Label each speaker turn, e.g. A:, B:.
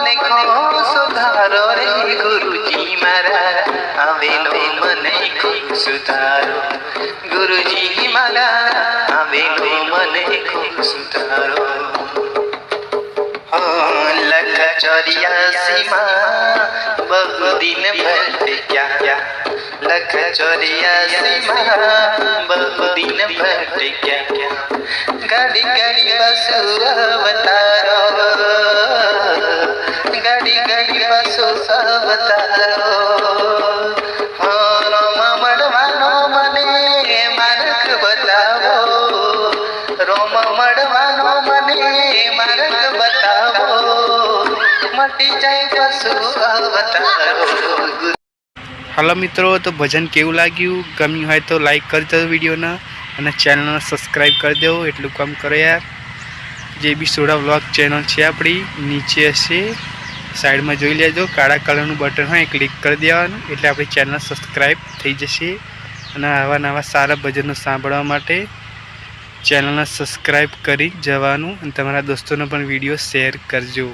A: મને ખો સુધારો રે ગુરુજી મારા આવેલો મને ખો સુધારો ગુરુજી મારા આવેલો મને ખો સુધારો लख 84 में बहु दिन भटक्या लख 84 में बहु दिन भटक्या गाड़ी गाड़ी बसु अवतारो गाड़ी गाड़ी बसु अवतारो रोम मड़वानो मने मार्ग बतावो रोम मड़वानो मने मार्ग बतावो मटी जाए बसु अवतारो।
B: हेलो मित्रों, तो भजन केवुं लाग्युं? गम्युं होय तो लाइक कर दो वीडियो ने અને ચેનલને સબસ્ક્રાઈબ કરી દો। એટલું કામ કરો યાર। જે બી સોડા વ્લોગ ચેનલ છે આપણી નીચે હશે સાઈડમાં જોઈ લેજો, કાળા કલરનું બટન હોય ક્લિક કરી દેવાનું એટલે આપણી ચેનલ સબસ્ક્રાઈબ થઈ જશે। અને આવા નવા સારા ભજનો સાંભળવા માટે ચેનલને સબસ્ક્રાઈબ કરી જવાનું અને તમારા દોસ્તોને પણ વિડીયો શેર કરજો।